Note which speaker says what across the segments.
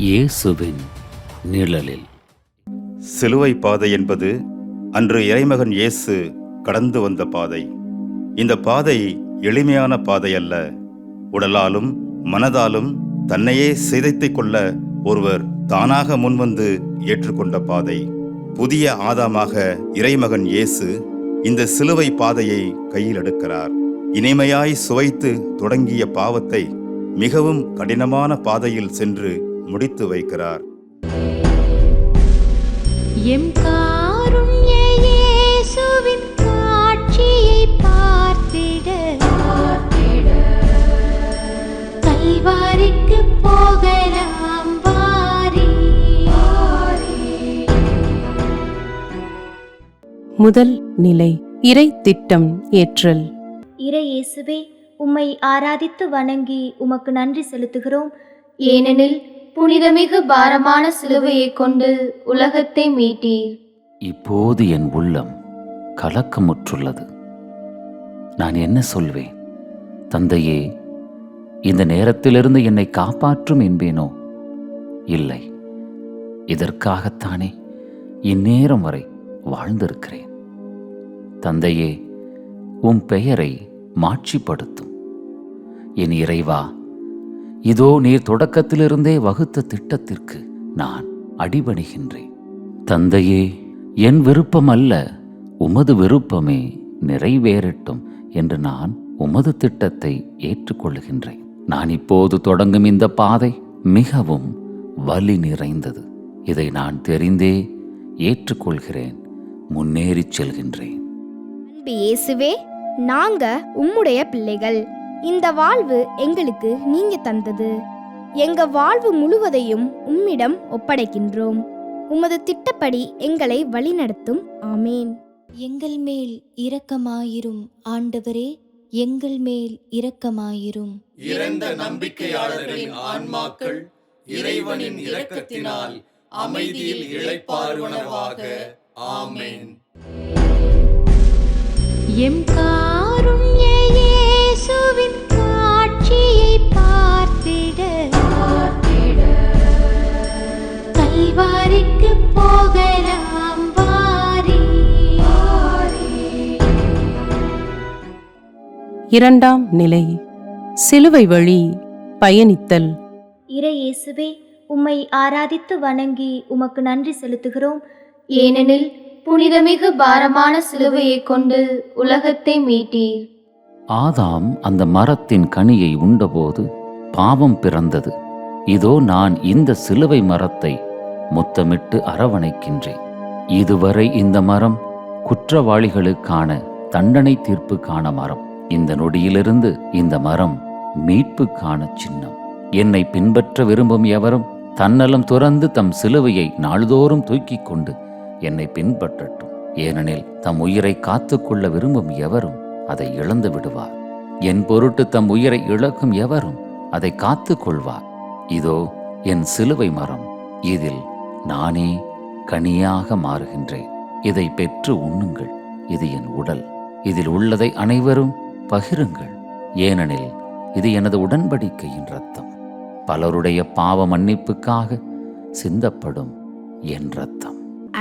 Speaker 1: இயேசுவின் நிழலில்.
Speaker 2: சிலுவை பாதை என்பது அன்று இறைமகன் இயேசு கடந்து வந்த பாதை. இந்த பாதை எளிமையான பாதை அல்ல. உடலாலும் மனதாலும் தன்னையே சிதைத்துக் கொள்ள ஒருவர் தானாக முன்வந்து ஏற்றுக்கொண்ட பாதை. புதிய ஆதாமாக இறைமகன் இயேசு இந்த சிலுவை பாதையை கையில் எடுக்கிறார். இனிமையாய் சுவைத்து தொடங்கிய பாவத்தை மிகவும் கடினமான பாதையில் சென்று முடித்து வைக்கிறார்.
Speaker 3: எம் காருண்ய இயேசுவின் காட்சியை பார்த்திட கல்வாரிக்கு போகலாம் வாரீ.
Speaker 4: முதல் நிலை இறை திட்டம் ஏற்றல்.
Speaker 3: இறை இயேசுவே, உம்மை ஆராதித்து வணங்கி உமக்கு நன்றி செலுத்துகிறோம். ஏனெனில் புனிதமிகு பாரமான சிலுவையை கொண்டு உலகத்தை மீட்டீர்.
Speaker 1: இப்போது என் உள்ளம் கலக்கமுற்றுள்ளது. நான் என்ன சொல்வேன்? தந்தையே, இந்த நேரத்திலிருந்து என்னை காப்பாற்றும் என்பேனோ? இல்லை, இதற்காகத்தானே இந்நேரம் வரை வாழ்ந்திருக்கிறேன். தந்தையே, உம் பெயரை மாட்சிப்படுத்தும். என் இறைவா, இதோ நீர் தொடக்கத்திலிருந்தே வகுத்த திட்டத்திற்கு நான் அடிபணிகின்றேன். தந்தையே, என் விருப்பம் அல்ல, உமது விருப்பமே நிறைவேறட்டும் என்று நான் உமது திட்டத்தை ஏற்றுக்கொள்கின்றேன். நான் இப்போது தொடங்கும் இந்த பாதை மிகவும் வலி நிறைந்தது. இதை நான் தெரிந்தே ஏற்றுக்கொள்கிறேன். முன்னேறிச் செல்கின்றேன்.
Speaker 5: அன்பு இயேசுவே, நாங்க உம்முடைய பிள்ளைகள். இந்த வாழ்வு எங்களுக்கு நீங்க தந்தது. எங்க வாழ்வு முழுவதையும் உம்மிடம் ஒப்படைக்கின்றோம். உமது திட்டப்படி எங்களை வழிநடத்தும். ஆமேன்.
Speaker 6: எங்கள் மேல் இரக்கமாயிரும் ஆண்டவரே, எங்கள் மேல் இரக்கமாயிரும்.
Speaker 7: இறந்த நம்பிக்கையாளர்களின் ஆன்மாக்கள் இறைவனின் இரக்கத்தினால் அமைதியில் இளைப்பாறுவனவாக. ஆமேன்.
Speaker 3: எம் காருண்ய இயேசுவின் காட்சியை பார்த்திட கல்வாரிக்கு போகலாம் வாரீ.
Speaker 4: இரண்டாம் நிலை சிலுவை வழி பயணித்தல்.
Speaker 3: இறை இயேசுவே, உம்மை ஆராதித்து வணங்கி உமக்கு நன்றி செலுத்துகிறோம். ஏனெனில் புனிதமிகு பாரமான சிலுவையை கொண்டு உலகத்தை மீட்டீர்.
Speaker 1: ஆதாம் அந்த மரத்தின் கனியை உண்டபோது பாவம் பிறந்தது. இதோ நான் இந்த சிலுவை மரத்தை முத்தமிட்டு அரவணைக்கின்றேன். இதுவரை இந்த மரம் குற்றவாளிகளுக்கான தண்டனை தீர்ப்புக்கான மரம். இந்த நொடியிலிருந்து இந்த மரம் மீட்புக்கான சின்னம். என்னை பின்பற்ற விரும்பும் எவரும் தன்னலம் துறந்து தம் சிலுவையை நாள்தோறும் தூக்கிக் கொண்டு என்னை பின்பற்றட்டும். ஏனெனில் தம் உயிரை காத்துக்கொள்ள விரும்பும் எவரும் அதை இழந்து விடுவார். என் பொருட்டு தம் உயிரை இழக்கும் எவரும் அதை காத்துக் கொள்வார். இதோ என் சிலுவை மரம், இதில் நானே கனியாக மாறுகின்றேன். இதை பெற்று உண்ணுங்கள். இது என் உடல். இதில் உள்ளதை அனைவரும் பகிருங்கள். ஏனெனில் இது எனது உடன்படிக்கையின் இரத்தம், பலருடைய பாவ மன்னிப்புக்காக சிந்தப்படும் என் இரத்தம்.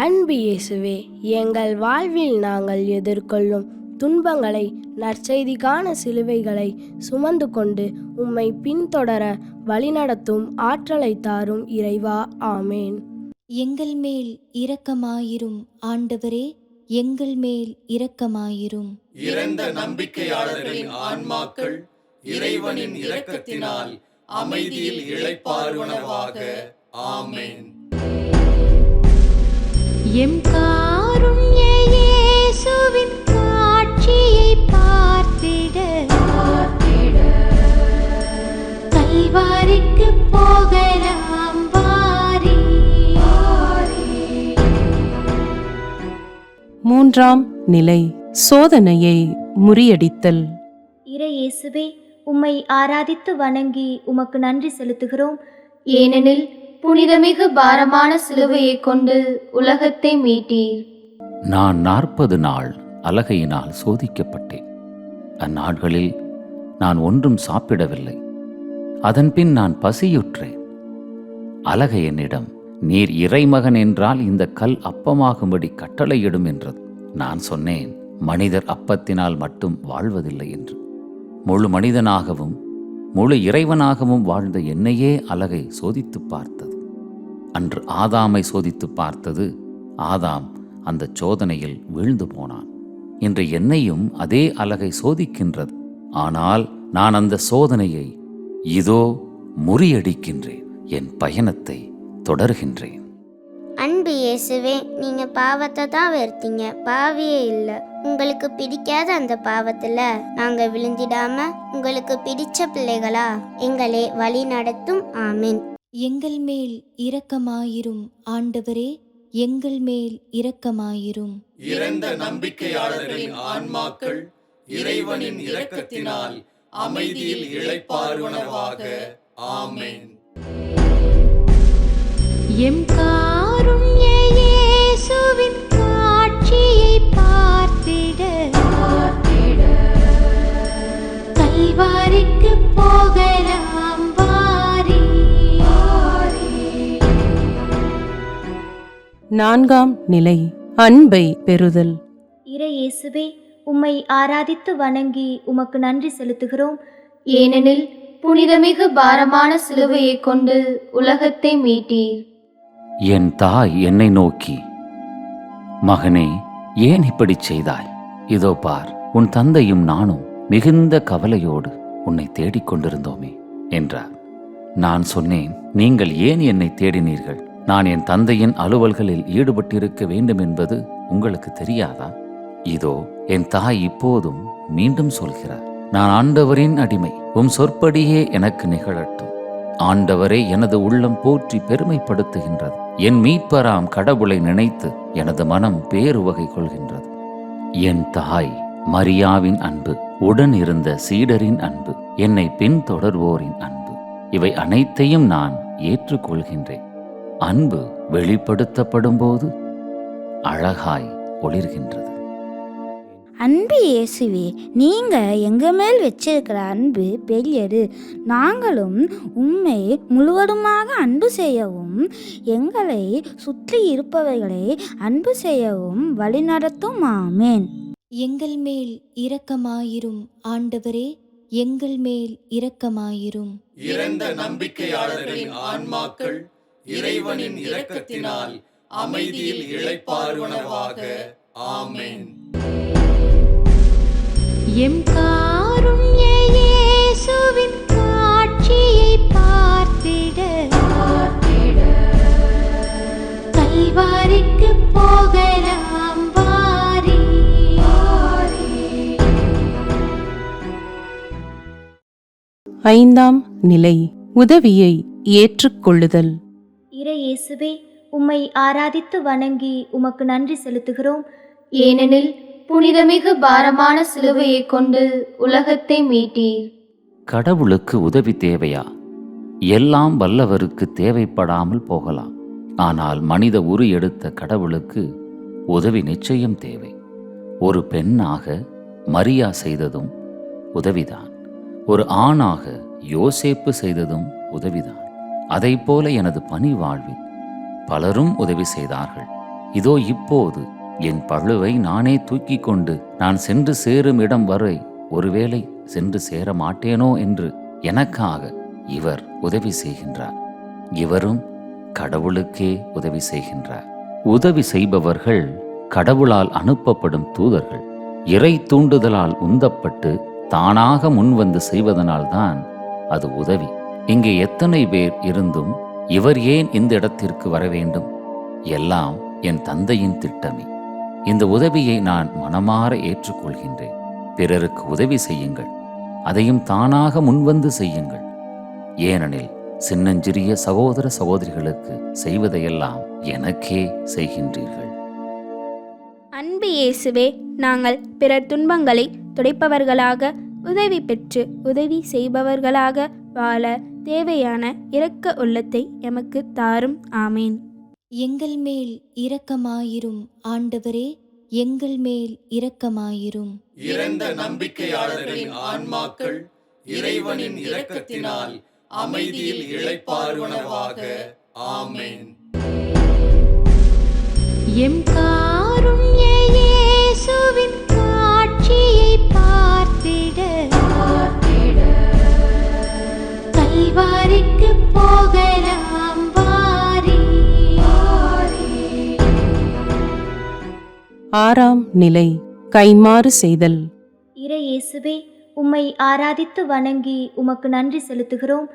Speaker 5: அன்பு இயேசுவே, எங்கள் வாழ்வில் நாங்கள் எதிர்கொள்ளும் துன்பங்களை, நற்செய்திக்கான சிலுவைகளை சுமந்து கொண்டு உம்மை பின்தொடர வழிநடத்தும் ஆற்றலை தாரும் இறைவா. ஆமேன்.
Speaker 6: எங்கள் மேல் இரக்கமாயிரும் ஆண்டவரே, எங்கள் மேல் இரக்கமாயிரும்.
Speaker 7: இறந்த நம்பிக்கையாளர்களின் ஆன்மாக்கள் இறைவனின் இரக்கத்தினால் அமைதியில் இளைப்பாறுவனவாக. ஆமேன்.
Speaker 3: எம் காருண்ய இயேசுவின் காட்சியை பார்த்திட கல்வாரிக்கு போகலாம் வாரீ.
Speaker 4: மூன்றாம் நிலை சோதனையை முறியடித்தல்.
Speaker 3: இறை இயேசுவே, உம்மை ஆராதித்து வணங்கி உமக்கு நன்றி செலுத்துகிறோம். ஏனெனில் புனிதமிகு பாரமான சிலுவையை கொண்டு உலகத்தை மீட்டீர்.
Speaker 1: நான் 40 நாள் அலகையினால் சோதிக்கப்பட்டேன். அந்நாட்களில் நான் ஒன்றும் சாப்பிடவில்லை. அதன்பின் நான் பசியுற்றேன். அலகை என்னிடம், நீர் இறைமகன் என்றால் இந்த கல் அப்பமாகும்படி கட்டளையிடும் என்றது. நான் சொன்னேன், மனிதர் அப்பத்தினால் மட்டும் வாழ்வதில்லை என்று. முழு மனிதனாகவும் முழு இறைவனாகவும் வாழ்ந்த என்னையே அலகை சோதித்து பார்த்தது. அன்று ஆதாமை சோதித்து பார்த்தது. ஆதாம் அந்த சோதனையில் வீழ்ந்து போனான். இன்று என்னையும் அதே அலகை சோதிக்கின்றது. ஆனால் நான் அந்த சோதனையை இதோ முறியடிக்கின்றேன். என் பயணத்தை தொடர்கின்றேன்.
Speaker 8: அன்பு இயேசுவே, நீங்க பாவத்தை தான் வெறுத்தீங்க, பாவியே இல்லை. உங்களுக்கு பிடிக்காத அந்த பாவத்துல நாங்க விழுந்திடாம உங்களுக்கு பிடிச்ச பிள்ளைகளா எங்களை வழி நடத்தும். ஆமீன்.
Speaker 6: எங்கள் மேல் இரக்கமாயிரும் ஆண்டவரே, எங்கள் மேல் இரக்கமாயிரும்.
Speaker 7: இறந்த நம்பிக்கையாளர்களின் ஆன்மாக்கள் இறைவனின் இரக்கத்தினால் அமைதியில் இளைப்பாறுவனவாக. ஆமென்.
Speaker 3: எம் காருண்ய இயேசுவின் காட்சியை பார்த்திட கல்வாரிக்கு போகலாம் வாரி.
Speaker 4: நான்காம் நிலை. அன்பை பெறுதல்.
Speaker 3: இறை இயேசுவே, உம்மை ஆராதித்து வணங்கி உமக்கு நன்றி செலுத்துகிறோம். ஏனெனில் புனிதமிகு பாரமான சிலுவையை கொண்டு உலகத்தை மீட்டீர்.
Speaker 1: என் தாய் என்னை நோக்கி, மகனே, ஏன் இப்படி செய்தாய்? இதோ பார், உன் தந்தையும் நானும் மிகுந்த கவலையோடு உன்னை தேடிக் கொண்டிருந்தோமே என்றார். நான் சொன்னேன், நீங்கள் ஏன் என்னை தேடினீர்கள்? நான் என் தந்தையின் அலுவல்களில் ஈடுபட்டிருக்க வேண்டும் என்பது உங்களுக்கு தெரியாதா? இதோ என் தாய் இப்போதும் மீண்டும் சொல்கிறார், நான் ஆண்டவரின் அடிமை, உம் சொற்படியே எனக்கு நிகழட்டும். ஆண்டவரே எனது உள்ளம் போற்றி பெருமைப்படுத்துகின்றது. என் மீட்பராம் கடவுளை நினைத்து எனது மனம் பேருவகை கொள்கின்றது. என் தாய் மரியாவின் அன்பு, உடன் இருந்த சீடரின் அன்பு, என்னை பின்தொடர்வோரின் அன்பு, இவை அனைத்தையும் நான் ஏற்றுக்கொள்கின்றேன். அன்பு வெளிப்படுத்தப்படும் போது அழகாய் ஒளிர்கின்றது.
Speaker 9: அன்பு இயேசுவே, நீங்க எங்க மேல் வச்சிருக்கிற அன்பு பெரியது. நாங்களும் உம்மை முழுவதுமாக அன்பு செய்யவும் எங்களை சுற்றி இருப்பவர்களை அன்பு செய்யவும் வழிநடத்தும். ஆமேன்.
Speaker 6: எங்கள் மேல் இரக்கமாயிரும் ஆண்டவரே, எங்கள் மேல் இரக்கமாயிரும்.
Speaker 7: இறந்த நம்பிக்கையாளர்களின் ஆன்மாக்கள் இறைவனின் இரக்கத்தினால் அமைதியில் இளைப்பாறுவனவாக. ஆமென்.
Speaker 3: எம் காருண்ய இயேசுவின் காட்சியை பார்த்திட கல்வாரிக்கு போகலாம் வாரி.
Speaker 4: ஐந்தாம் நிலை. உதவியை ஏற்றுக்கொள்ளுதல்.
Speaker 3: இறை இயேசுவே, உம்மை ஆராதித்து வணங்கி உமக்கு நன்றி செலுத்துகிறோம். ஏனெனில் புனிதமிகு பாரமான சிலுவையை கொண்டு உலகத்தை மீட்டீர்.
Speaker 1: கடவுளுக்கு உதவி தேவையா? எல்லாம் வல்லவருக்கு தேவைப்படாமல் போகலாம். ஆனால் மனித உரு எடுத்த கடவுளுக்கு உதவி நிச்சயம் தேவை. ஒரு பெண்ணாக மரியா செய்ததும் உதவிதான். ஒரு ஆணாக யோசேப்பு செய்ததும் உதவிதான். அதைப்போல எனது பணி வாழ்வில் பலரும் உதவி செய்தார்கள். இதோ இப்போது என் பழுவை நானே தூக்கி கொண்டு நான் சென்று சேரும் இடம் வரை ஒருவேளை சென்று சேர மாட்டேனோ என்று எனக்காக இவர் உதவி செய்கின்றார். இவரும் கடவுளுக்கே உதவி செய்கின்றார். உதவி செய்பவர்கள் கடவுளால் அனுப்பப்படும் தூதர்கள். இறை தூண்டுதலால் உந்தப்பட்டு தானாக முன்வந்து செய்வதனால்தான் அது உதவி. இங்கே எத்தனை பேர் இருந்தும் இவர் ஏன் இந்த இடத்திற்கு வர வேண்டும்? எல்லாம் என் தந்தையின் திட்டமே. இந்த உதவியை நான் மனமாற ஏற்றுக்கொள்கின்றேன். பிறருக்கு உதவி செய்யுங்கள், அதையும் தானாக முன்வந்து செய்யுங்கள். ஏனெனில் சின்னஞ்சிறிய சகோதர சகோதரிகளுக்கு செய்வதையெல்லாம் எனக்கே செய்கின்றீர்கள்.
Speaker 10: அன்பு இயேசுவே, நாங்கள் பிறர் துன்பங்களை துடைப்பவர்களாக, உதவி பெற்று உதவி செய்பவர்களாக வாழ தேவையான இரக்க உள்ளத்தை எமக்கு தாரும். ஆமேன்.
Speaker 6: எங்கள் மேல் இரக்கமாயிரும் ஆண்டவரே, எங்கள் மேல் இரக்கமாயிரும்.
Speaker 7: இறந்த நம்பிக்கையாளர்களின் ஆன்மாக்கள் இறைவனின் இரக்கத்தினால் அமைதியில் இளைப்பாறுவனவாக. ஆமென்.
Speaker 3: எம் காருண்ய இயேசுவின் காட்சியை பார்த்திட கல்வாரிக்கு போகலாம் வாரி.
Speaker 4: ஆறாம் நிலை கைமாறு செய்தல்.
Speaker 3: இறை இயேசுவே, உம்மை ஆராதித்து வணங்கி உமக்கு நன்றி செலுத்துகிறோம்.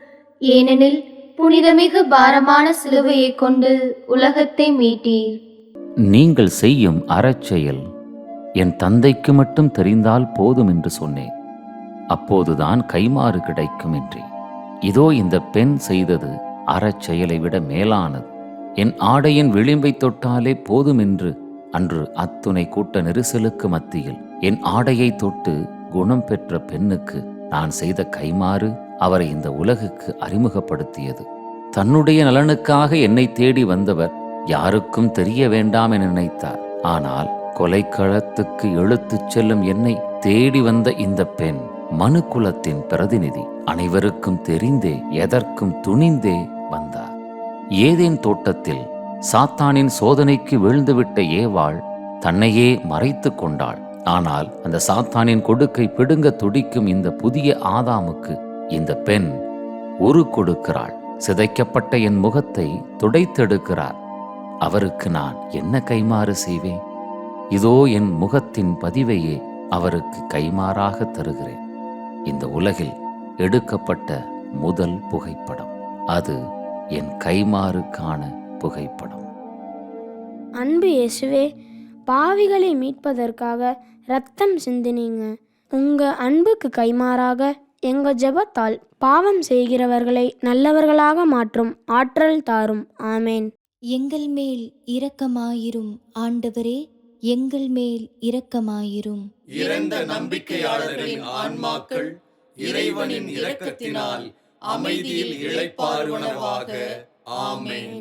Speaker 3: ஏனெனில் புனிதமிகு பாரமான சிலுவையை கொண்டு உலகத்தை மீட்டீர்.
Speaker 1: நீங்கள் செய்யும் அறச்செயல் என் தந்தைக்கு மட்டும் தெரிந்தால் போதும் என்று சொன்னேன். அப்போதுதான் கைமாறு கிடைக்கும் என்றேன். இதோ இந்த பெண் செய்தது அறச்செயலை விட மேலானது. என் ஆடையின் விளிம்பை தொட்டாலே போதும் என்று அன்று அத்துணை கூட்ட நெரிசலுக்கு மத்தியில் என் ஆடையை தொட்டு குணம் பெற்ற பெண்ணுக்கு நான் செய்த கைமாறு அவரை இந்த உலகுக்கு அறிமுகப்படுத்தியது. தன்னுடைய நலனுக்காக என்னை தேடி வந்தவர் யாருக்கும் தெரிய வேண்டாம் என நினைத்தார். ஆனால் கொலைக்களத்துக்கு இழுத்துச் செல்லும் என்னை தேடி வந்த இந்த பெண் மனு குலத்தின் பிரதிநிதி. அனைவருக்கும் தெரிந்தே எதற்கும் துணிந்தே வந்தார். ஏதேன் தோட்டத்தில் சாத்தானின் சோதனைக்கு வீழ்ந்துவிட்ட ஏவாள் தன்னையே மறைத்து கொண்டாள். ஆனால் அந்த சாத்தானின் கொடுக்கை பிடுங்க துடிக்கும் இந்த புதிய ஆதாமுக்கு இந்த பெண் உரு கொடுக்கிறாள். சிதைக்கப்பட்ட என் முகத்தை துடைத்தெடுக்கிறார். அவருக்கு நான் என்ன கைமாறு செய்வேன்? இதோ என் முகத்தின் பதிவையே அவருக்கு கைமாறாக தருகிறேன். இந்த உலகில் எடுக்கப்பட்ட முதல் புகைப்படம் அது என் கைமாறுக்கான புகைப்படம்.
Speaker 5: அன்பு இயேசுவே, பாவிகளை மீட்பதற்காக இரத்தம் சிந்தினீங்க. உங்க அன்புக்கு கைமாறாக எங்க ஜெபத்தால் பாவம் செய்கிறவர்களை நல்லவர்களாக மாற்றும் ஆற்றல் தாரும். ஆமேன்.
Speaker 6: எங்கள் மேல் இரக்கமாயிரும் ஆண்டவரே, எங்கள் மேல் இரக்கமாயிரும்.
Speaker 7: இறந்த நம்பிக்கையாளர்களின் ஆன்மாக்கள் இறைவனின் இரக்கத்தினால் அமைதியில் இளைப்பாறுவனவாக. ஆமென்.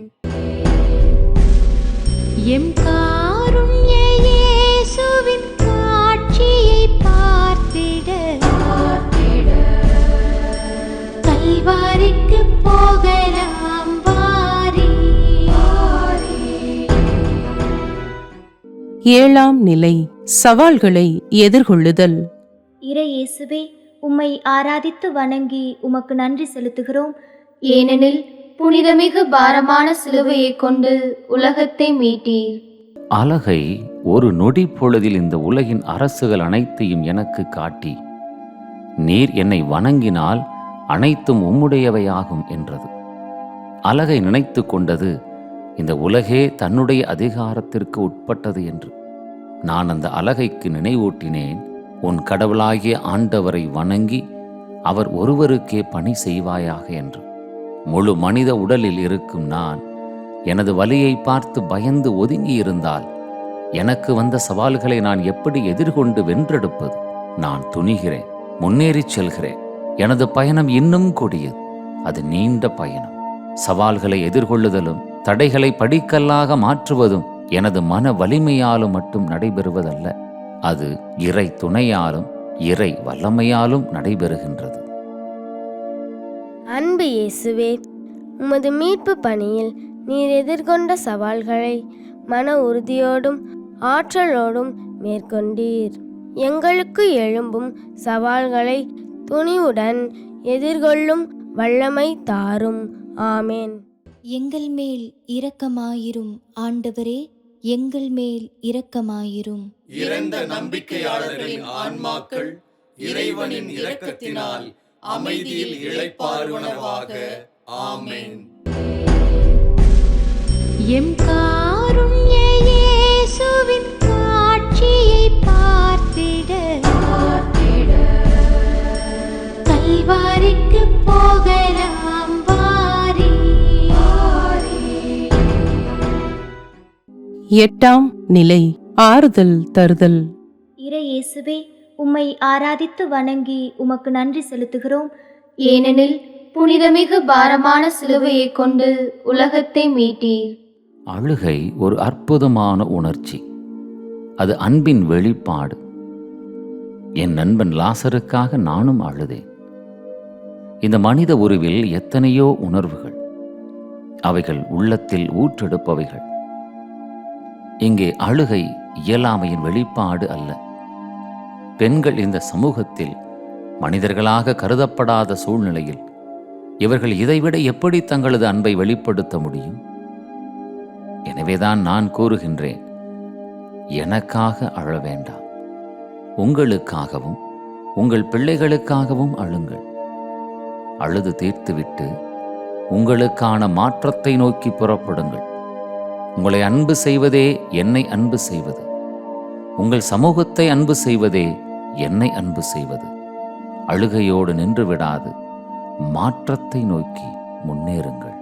Speaker 3: எம் காருண்ய இயேசுவின் காட்சியை பார்த்திட கல்வாரிக்கு போகலாம் வாரி.
Speaker 4: ஏழாம் நிலை சவால்களை எதிர்கொள்ளுதல்.
Speaker 3: இறை இயேசுவே, உம்மை ஆராதித்து வணங்கி உமக்கு நன்றி செலுத்துகிறோம். ஏனெனில் புனிதமிகு பாரமான சிலுவையை கொண்டு உலகத்தை மீட்டீர்.
Speaker 1: அழகை ஒரு நொடி பொழுதில் இந்த உலகின் அரசுகள் அனைத்தையும் எனக்கு காட்டி, நீர் என்னை வணங்கினால் அனைத்தும் உம்முடையவையாகும் என்றது. அழகை நினைத்து கொண்டது இந்த உலகே தன்னுடைய அதிகாரத்திற்கு உட்பட்டது என்று. நான் அந்த அழகைக்கு நினைவூட்டினேன், உன் கடவுளாகிய ஆண்டவரை வணங்கி அவர் ஒருவருக்கே பணி செய்வாயாக என்று. முழு மனித உடலில் இருக்கும் நான் எனது வலியை பார்த்து பயந்து ஒதுங்கியிருந்தால் எனக்கு வந்த சவால்களை நான் எப்படி எதிர்கொண்டு வென்றெடுப்பது? நான் துணிகிறேன், முன்னேறிச் செல்கிறேன். எனது பயணம் இன்னும் கொடியது. அது நீண்ட பயணம். சவால்களை எதிர்கொள்ளுதலும் தடைகளை படிக்கல்லாக மாற்றுவதும் எனது மன வலிமையாலும் மட்டும் நடைபெறுவதல்ல. அது இறை துணையாலும் இறை வல்லமையாலும் நடைபெறுகின்றது.
Speaker 5: அன்பு இயேசுவே, உமது மீட்பு பணியில் நீர் எதிர்கொண்ட சவால்களை மன உறுதியோடும் ஆற்றலோடும் மேற்கொண்டீர். எங்களுக்கு எழும்பும் சவால்களை துணிவுடன் எதிர்கொள்ளும் வல்லமை தாரும். ஆமேன்.
Speaker 6: எங்கள் மேல் இரக்கமாயிரும் ஆண்டவரே, எங்கள் மேல் இரக்கமாயிரும்.
Speaker 7: இறந்த நம்பிக்கையாளர்களின் ஆன்மாக்கள் இறைவனின் இரக்கத்தினால் அமைதியில் இளைப்பாறுவனவாக. ஆமென்.
Speaker 3: எம் காருண்ய இயேசுவின் காட்சியை பார்த்திட கல்வாரிக்கு போகலாம் வாரி.
Speaker 4: எட்டாம் நிலை ஆறுதல் தருதல்.
Speaker 3: இறை இயேசுவே, உம்மை ஆராதித்து வணங்கி உமக்கு நன்றி செலுத்துகிறோம். ஏனெனில் புனிதமிகு பாரமான சிலுவையை கொண்டு உலகத்தை மீட்டீர்.
Speaker 1: அழுகை ஒரு அற்புதமான உணர்ச்சி. அது அன்பின் வெளிப்பாடு. என் நண்பன் லாசருக்காக நானும் அழுதேன். இந்த மனித உருவில் எத்தனையோ உணர்வுகள். அவைகள் உள்ளத்தில் ஊற்றெடுப்பவைகள். இங்கே அழுகை இயலாமையின் வெளிப்பாடு அல்ல. பெண்கள் இந்த சமூகத்தில் மனிதர்களாக கருதப்படாத சூழ்நிலையில் இவர்கள் இதைவிட எப்படி தங்களது அன்பை வெளிப்படுத்த முடியும்? எனவேதான் நான் கூறுகின்றேன், எனக்காக அழ வேண்டாம், உங்களுக்காகவும் உங்கள் பிள்ளைகளுக்காகவும் அழுங்கள். அழுது தீர்த்துவிட்டு உங்களுக்கான மாற்றத்தை நோக்கி புறப்படுங்கள். உங்களை அன்பு செய்வதே என்னை அன்பு செய்வது, உங்கள் சமூகத்தை அன்பு செய்வதே என்னை அன்பு செய்வது. அழுகையோடு நின்று விடாது, மாற்றத்தை நோக்கி முன்னேறுங்கள்.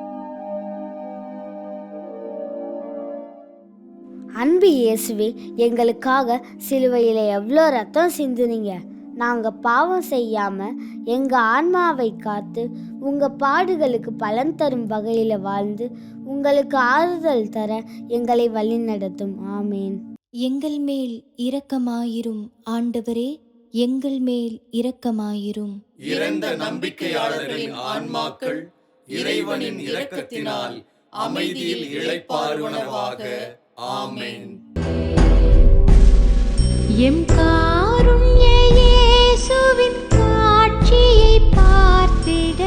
Speaker 8: அன்பு இயேசுவே, எங்களுக்காக சிலுவையில் எவ்வளோ ரத்தம் சிந்துனீங்க. நாங்கள் பாவம் செய்யாமல் எங்கள் ஆன்மாவை காத்து உங்கள் பாடுகளுக்கு பலன் தரும் வகையில் வாழ்ந்து உங்களுக்கு ஆறுதல் தர எங்களை வழிநடத்தும். ஆமேன்.
Speaker 6: எங்கள் மேல் இரக்கமாயிரும் ஆண்டவரே, எங்கள் மேல் இரக்கமாயிரும்.
Speaker 7: இறந்த நம்பிக்கையாளர்களின் ஆன்மாக்கள் இறைவனின் இரக்கத்தினால் அமைதியில் இளைப்பாறுவனவாக. ஆமென்.
Speaker 3: எம் காருண்ய இயேசுவின் காட்சியை பார்த்திட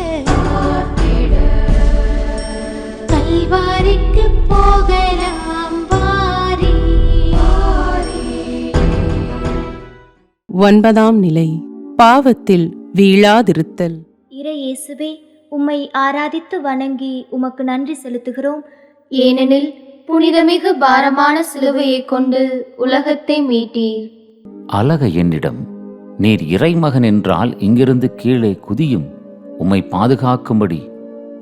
Speaker 3: கல்வாரிக்கு போகலாம் வாரீ.
Speaker 4: 9ஆம் நிலை. பாவத்தில் வீழாதிருத்தல்.
Speaker 3: இறை இயேசுவே, உம்மை ஆராதித்து வணங்கி உமக்கு நன்றி செலுத்துகிறோம். ஏனெனில் புனிதமிகு பாரமான சிலுவையை கொண்டு உலகத்தை மீட்டீர்.
Speaker 1: அலக என்னிடம், நீர் இறைமகன் என்றால் இங்கிருந்து கீழே குதியும், உம்மை பாதுகாக்கும்படி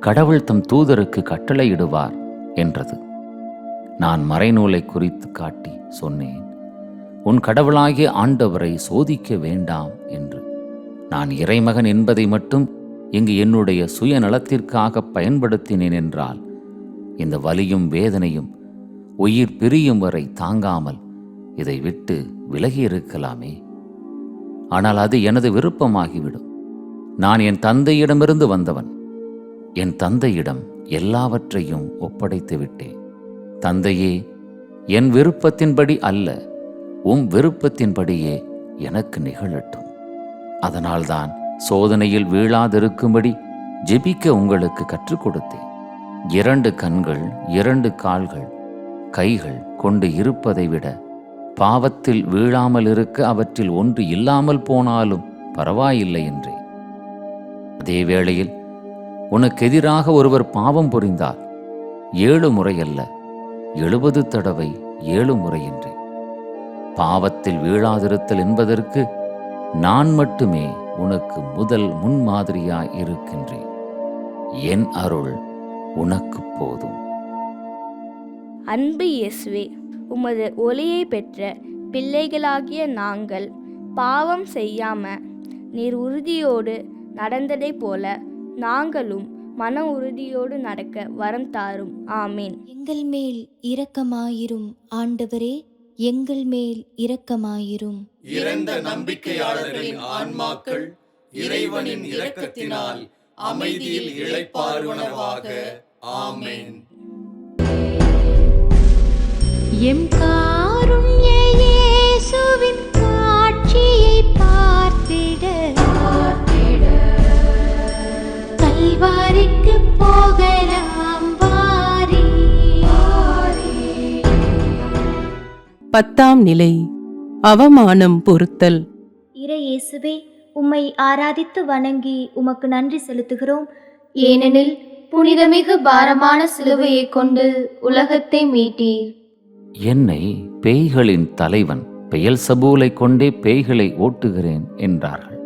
Speaker 1: கடவுள் தம் தூதருக்கு கட்டளையிடுவார் என்றது. நான் மறைநூலை குறித்து காட்டி சொன்னேன், உன் கடவுளாகிய ஆண்டவரை சோதிக்க வேண்டாம் என்று. நான் இறைமகன் என்பதை மட்டும் இங்கு என்னுடைய சுயநலத்திற்காக பயன்படுத்தினேன் என்றால் இந்த வலியும் வேதனையும் உயிர் பிரியும் வரை தாங்காமல் இதை விட்டு விலகியிருக்கலாமே. ஆனால் அது எனது விருப்பமாகிவிடும். நான் என் தந்தையிடமிருந்து வந்தவன். என் தந்தையிடம் எல்லாவற்றையும் ஒப்படைத்து விட்டேன். தந்தையே, என் விருப்பத்தின்படி அல்ல, உம் விருப்பத்தின்படியே எனக்கு நிகழட்டும். அதனால்தான் சோதனையில் வீழாதிருக்கும்படி ஜெபிக்க உங்களுக்கு கற்றுக் கொடுத்தேன். 2 கண்கள், 2 கால்கள், கைகள் கொண்டு இருப்பதை விட பாவத்தில் வீழாமல் இருக்க அவற்றில் ஒன்று இல்லாமல் போனாலும் பரவாயில்லை என்றேன். அதே வேளையில் உனக்கு எதிராக ஒருவர் பாவம் புரிந்தால் 7 முறை அல்ல, 70 தடவை 7 முறை என்றேன். பாவத்தில் வீழாதிருத்தல் என்பதற்கு நான் மட்டுமே உனக்கு முதல் முன்மாதிரியாய் இருக்கின்றேன். என் அருள் உனக்கு போதும்.
Speaker 10: அன்பு இயேசுவே, உமது ஒளியை பெற்ற பிள்ளைகளாகிய நாங்கள் பாவம் செய்யாம நீர் உறுதியோடு நடந்ததைப் போல நாங்களும் மன உறுதியோடு நடக்க வரம் தாரும். ஆமீன்.
Speaker 6: எங்கள் மேல் இரக்கமாயிரும் ஆண்டவரே, எங்கள் மேல் இரக்கமாயிரும்.
Speaker 7: இறந்த நம்பிக்கையாளர்களின் ஆன்மாக்கள் இறைவனின் இரக்கத்தினால் அமைதியில் இளைப்பாறுவனவாக. ஆமென்.
Speaker 3: எம் காருண்ய இயேசுவின் காட்சியை பார்த்திட கல்வாரிக்கு போகலாம் வாரீ.
Speaker 4: 10ஆம் நிலை. அவமானம் பொறுத்தல்.
Speaker 3: இறை இயேசுவே, உம்மை ஆராதித்து வணங்கி உமக்கு நன்றி செலுத்துகிறோம். ஏனெனில் புனிதமிகு பாரமான சிலுவையை கொண்டு உலகத்தை மீட்டீர்.
Speaker 1: என்னை பேய்களின் தலைவன் பெயல்சபூலை கொண்டே பேய்களை ஓட்டுகிறேன் என்றார்கள்.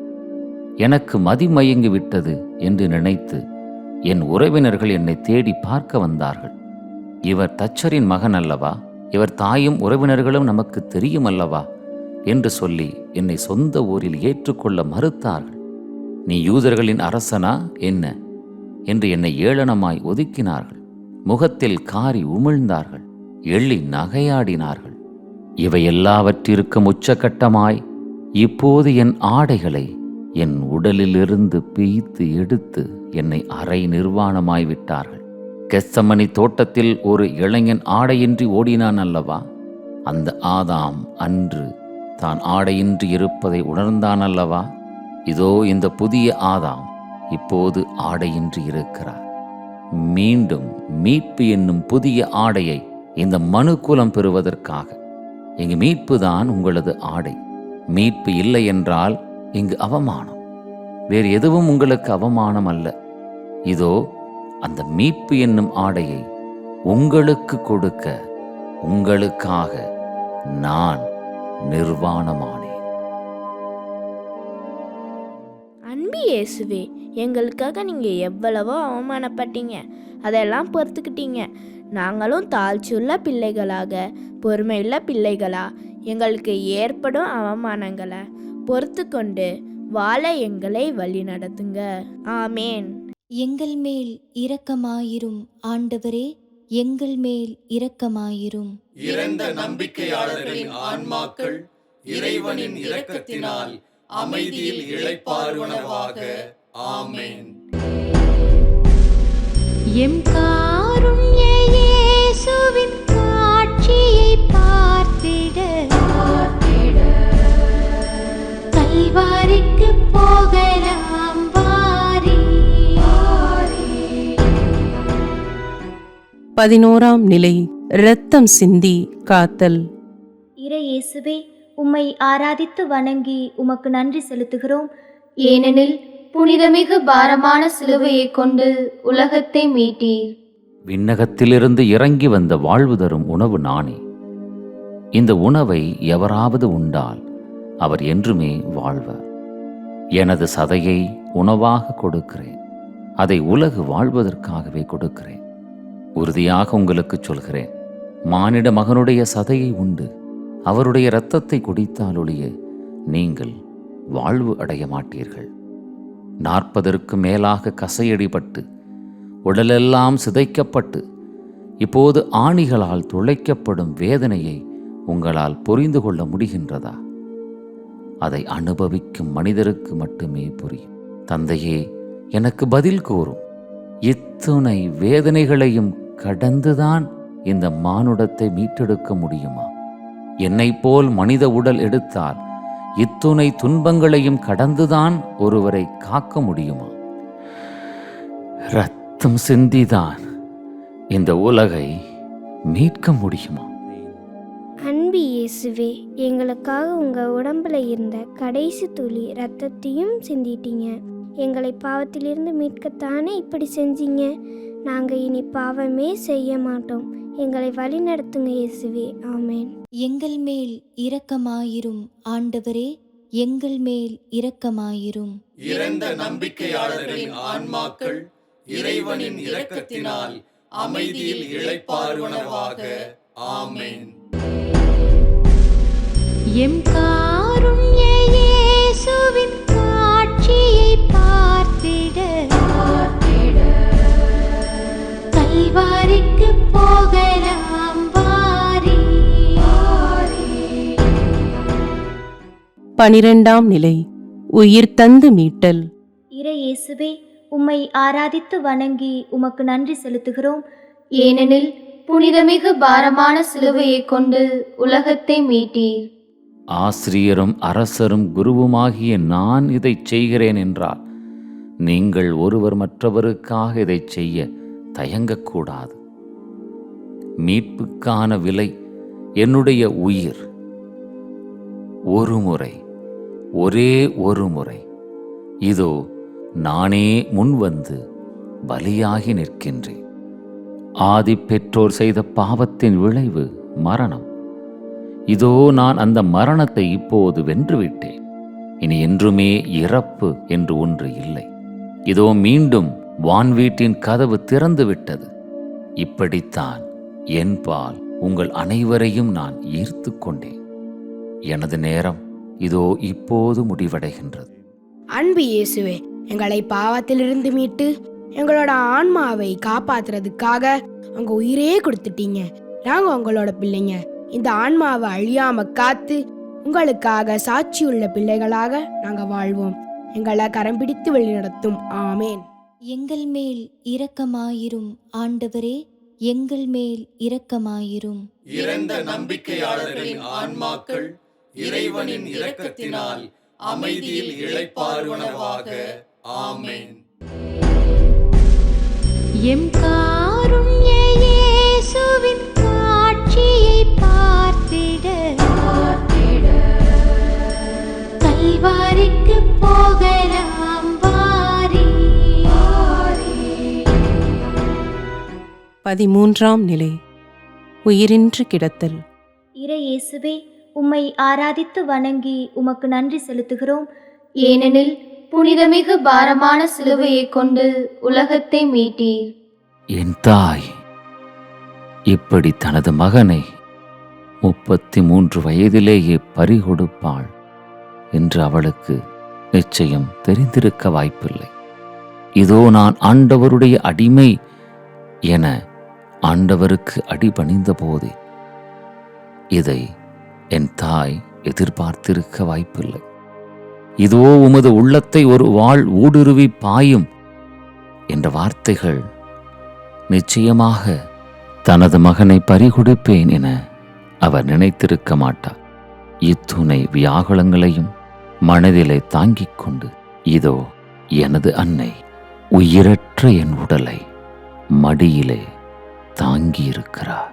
Speaker 1: எனக்கு மதிமயங்கி விட்டது என்று நினைத்து என் உறவினர்கள் என்னை தேடி பார்க்க வந்தார்கள். இவர் தச்சரின் மகன் அல்லவா, இவர் தாயும் உறவினர்களும் நமக்கு தெரியும் அல்லவா என்று சொல்லி என்னை சொந்த ஊரில் ஏற்றுக்கொள்ள மறுத்தார்கள். நீ யூதர்களின் அரசனா என்ன என்று என்னை ஏளனமாய் ஒதுக்கினார்கள். முகத்தில் காரி உமிழ்ந்தார்கள், எள்ளி நகையாடினார்கள். இவை எல்லாவற்றிற்கும் உச்சகட்டமாய் இப்போது என் ஆடைகளை என் உடலிலிருந்து பிய்த்து எடுத்து என்னை அரை நிர்வாணமாய் விட்டார்கள். கெத்சமனி தோட்டத்தில் ஒரு இளைஞன் ஆடையின்றி ஓடினான் அல்லவா? அந்த ஆதாம் அன்று தான் ஆடையின்றி இருப்பதை உணர்ந்தான் அல்லவா? இதோ இந்த புதிய ஆதாம் இப்போது ஆடையின்றி இருக்கிறார். மீண்டும் மீட்பு என்னும் புதிய ஆடையை இந்த மனுக்குலம் பெறுவதற்காக. இங்கு மீட்பு தான் உங்களது ஆடை. மீட்பு இல்லை என்றால் இங்கு அவமானம். வேறு எதுவும் உங்களுக்கு அவமானம் அல்ல. இதோ அந்த மீட்பு என்னும் ஆடையை உங்களுக்கு கொடுக்க உங்களுக்காக நான் நிர்வாணமானேன்.
Speaker 10: அன்பு இயேசுவே, எங்களுக்காக நீங்கள் எவ்வளவோ அவமானப்பட்டீங்க, அதெல்லாம் பொறுத்துக்கிட்டீங்க. நாங்களும் தாழ்ச்சியுள்ள பிள்ளைகளாக, பொறுமையுள்ள பிள்ளைகளா எங்களுக்கு ஏற்படும் அவமானங்களை பொறுத்து கொண்டு வாழ எங்களை வழி நடத்துங்க. ஆமேன்.
Speaker 6: எங்கள் மேல் இரக்கமாயிரும் ஆண்டவரே, எங்கள் மேல் இரக்கமாயிரும்.
Speaker 7: இறந்த நம்பிக்கையாளர்களின் ஆன்மாக்கள் இறைவனின் இரக்கத்தினால் அமைதியில் இளைப்பாறுவனவாக. ஆமேன்.
Speaker 3: எம் காருண்ய இயேசுவின் காட்சியை பார்த்திட கல்வாரிக்கு போகலாம் வாரி.
Speaker 4: 11ஆம் நிலை. இரத்தம் சிந்தி காத்தல்.
Speaker 3: இறை இயேசுவே, உம்மை ஆராதித்து வணங்கி உமக்கு நன்றி செலுத்துகிறோம். ஏனெனில் புனிதமிகு பாரமான சிலுவையை கொண்டு உலகத்தை மீட்டீர்.
Speaker 1: விண்ணகத்திலிருந்து இறங்கி வந்த வாழ்வு தரும் உணவு நானே. இந்த உணவை எவராவது உண்டால் அவர் என்றுமே வாழ்வார். எனது சதையை உணவாக கொடுக்கிறேன். அதை உலகு வாழ்வதற்காகவே கொடுக்கிறேன். உறுதியாக உங்களுக்கு சொல்கிறேன், மானிட மகனுடைய சதையை உண்டு அவருடைய இரத்தத்தை குடித்தாலொழிய நீங்கள் வாழ்வு அடைய மாட்டீர்கள். 40ற்கு மேலாக கசையடிபட்டு உடலெல்லாம் சிதைக்கப்பட்டு இப்போது ஆணிகளால் துளைக்கப்படும் வேதனையை உங்களால் புரிந்து கொள்ள முடிகின்றதா? அதை அனுபவிக்கும் மனிதருக்கு மட்டுமே புரியும். தந்தையே, எனக்கு பதில் கூறும். இத்துணை வேதனைகளையும் கடந்துதான் இந்த மானுடத்தை மீட்டெடுக்க முடியுமா? என்னைப் போல் மனித உடல் எடுத்தால் இத்துணை துன்பங்களையும் கடந்துதான் ஒருவரை காக்க முடியுமா? இரத்தம் சிந்திதான் இந்த உலகை மீட்க முடியுமா?
Speaker 8: அன்பு இயேசுவே, எங்களுக்காக உங்கள் உடம்புல இருந்த கடைசி துளி ரத்தத்தையும் சிந்திட்டீங்க. எங்களை பாவத்திலிருந்து மீட்கத்தானே இப்படி செஞ்சீங்க. நாங்கள் இனி பாவமே செய்ய மாட்டோம். எங்களை வழி நடத்துங்க இயேசுவே. ஆமேன்.
Speaker 6: எங்கள் மேல் இரக்கமாயிரும் ஆண்டவரே, எங்கள் மேல் இரக்கமாயிரும்.
Speaker 7: இறந்த நம்பிக்கையாளர்களின் ஆன்மாக்கள் இறைவனின் இரக்கத்தினால் அமைதியில் இளைப்பாறுவனவாக. ஆமேன்.
Speaker 3: எம் காருண்ய இயேசுவின் காட்சியை பார்த்திட கல்வாரிக்கு போகலாம் வாரி.
Speaker 4: 12ஆம் நிலை. உயிர் தந்து மீட்டல்.
Speaker 3: இறை இயேசுவே, உம்மை ஆராதித்து வணங்கி உமக்கு நன்றி செலுத்துகிறோம். ஏனெனில் புனிதமிகு பாரமான சிலுவையை கொண்டு உலகத்தை மீட்டீர்.
Speaker 1: ஆசிரியரும் அரசரும் குருவுமாகிய நான் இதை செய்கிறேன் என்றால் நீங்கள் ஒருவர் மற்றவருக்காக இதை செய்ய தயங்கக்கூடாது. மீட்புக்கான விலை என்னுடைய உயிர். ஒரு முறை, ஒரே ஒரு முறை, இதோ நானே முன்வந்து பலியாகி நிற்கின்றேன். ஆதி பெற்றோர் செய்த பாவத்தின் விளைவு மரணம். இதோ நான் அந்த மரணத்தை இப்போது வென்றுவிட்டேன். இனி என்றுமே இறப்பு என்று ஒன்று இல்லை. இதோ மீண்டும் வான்வீட்டின் கதவு திறந்து விட்டது. இப்படித்தான் என் பால் உங்கள் அனைவரையும் நான் ஈர்த்து கொண்டேன். எனது நேரம் இதோ இப்போது முடிவடைகின்றது.
Speaker 11: அன்பு இயேசுவே, எங்களை பாவத்திலிருந்து மீட்டு எங்களோட ஆன்மாவை காப்பாத்துறதுக்காக உங்க உயிரே கொடுத்துட்டீங்க. நாங்க உங்களோட பிள்ளைங்க. இந்த ஆன்மாவை அழியாம காத்து உங்களுக்காக சாட்சியுள்ள பிள்ளைகளாக நாங்க வாழ்வோம். எங்களை கரம் பிடித்து வழி நடத்தும். ஆமேன்.
Speaker 6: எங்கள் மேல் இரக்கமாயிரும் ஆண்டவரே, எங்கள் மேல் இரக்கமாயிரும்.
Speaker 7: இறந்த நம்பிக்கையாளர்களின் ஆன்மாக்கள் இறைவனின் இரக்கத்தினால் அமைதியில் இளைப்பாறுவனவாக. ஆமென்.
Speaker 3: எம் காருண்ய இயேசுவின் காட்சியை பார்த்திட கல்வாரிக்கு போகலாம் வாரி.
Speaker 4: 13ஆம் நிலை. உயிரின்றி கிடத்தல்.
Speaker 3: இறை இயேசுவே, உம்மை ஆராதித்து வணங்கி உமக்கு நன்றி செலுத்துகிறோம். ஏனெனில் புனிதமிகு பாரமான சிலுவையை கொண்டு உலகத்தை மீட்டீர்.
Speaker 1: என் தாய் இப்படி தனது மகனை 33 வயதிலேயே பறிகொடுப்பாள் என்று அவளுக்கு நிச்சயம் தெரிந்திருக்க வாய்ப்பில்லை. இதோ நான் ஆண்டவருடைய அடிமை என ஆண்டவருக்கு அடிபணிந்த போது இதை என் தாய் எதிர்பார்த்திருக்க வாய்ப்பில்லை. இதோ உமது உள்ளத்தை ஒரு வாள் ஊடுருவி பாயும் என்ற வார்த்தைகள் நிச்சயமாக தனது மகனை பறிகொடுப்பேன் என அவர் நினைத்திருக்க மாட்டார். இத்துணை வியாகுலங்களையும் மனதிலே தாங்கிக் கொண்டு இதோ எனது அன்னை உயிரற்ற என் உடலை மடியிலே தாங்கியிருக்கிறார்.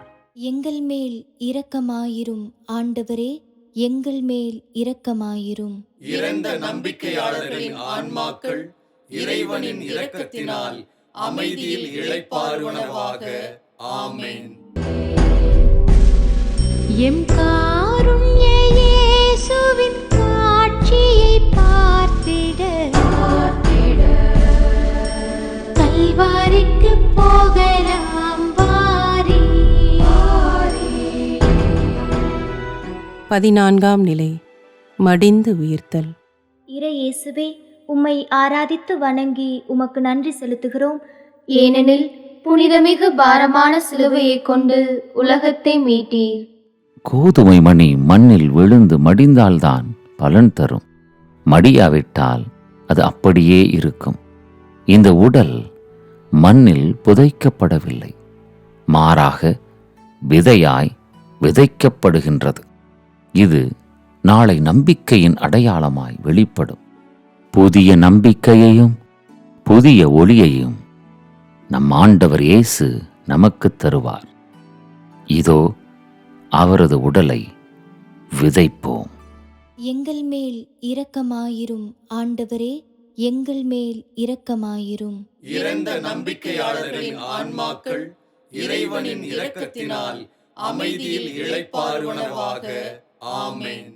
Speaker 6: எங்கள் மேல் இரக்கமாயிரும் ஆண்டவரே, எங்கள் மேல் இரக்கமாயிரும்.
Speaker 7: இறந்த நம்பிக்கையாளர்களின் ஆன்மாக்கள் இறைவனின் இரக்கத்தினால் அமைதியில் இளைப்பாறுவனவாக. ஆமென்.
Speaker 3: எம் காருண்ய இயேசுவின் காட்சியை பார்த்திட கல்வாரிக்கு போகலாம் வாரி.
Speaker 4: 14ஆம் நிலை. மடிந்து உயிர்த்தல்.
Speaker 3: இறை இயேசுவே, உம்மை ஆராதித்து வணங்கி உமக்கு நன்றி செலுத்துகிறோம். ஏனெனில் புனிதமிகு பாரமான சிலுவையை கொண்டு உலகத்தை மீட்டீர்.
Speaker 1: கோதுமை மணி மண்ணில் விழுந்து மடிந்தால்தான் பலன் தரும். மடியாவிட்டால் அது அப்படியே இருக்கும். இந்த உடல் மண்ணில் புதைக்கப்படவில்லை, மாறாக விதையாய் விதைக்கப்படுகின்றது. இது நாளை நம்பிக்கையின் அடையாளமாய் வெளிப்படும். புதிய நம்பிக்கையையும் புதிய ஒளியையும் நம் ஆண்டவர் இயேசு நமக்கு தருவார். இதோ அவரது உடலை விதைப்போம்.
Speaker 6: எங்கள் மேல் இரக்கமாயிரும் ஆண்டவரே, எங்கள் மேல் இரக்கமாயிரும்.
Speaker 7: இறந்த நம்பிக்கையாளர்களின் ஆன்மாக்கள் இறைவனின் இரக்கத்தினால் அமைதியில் இளைப்பாறுவனவாக. ஆமென்.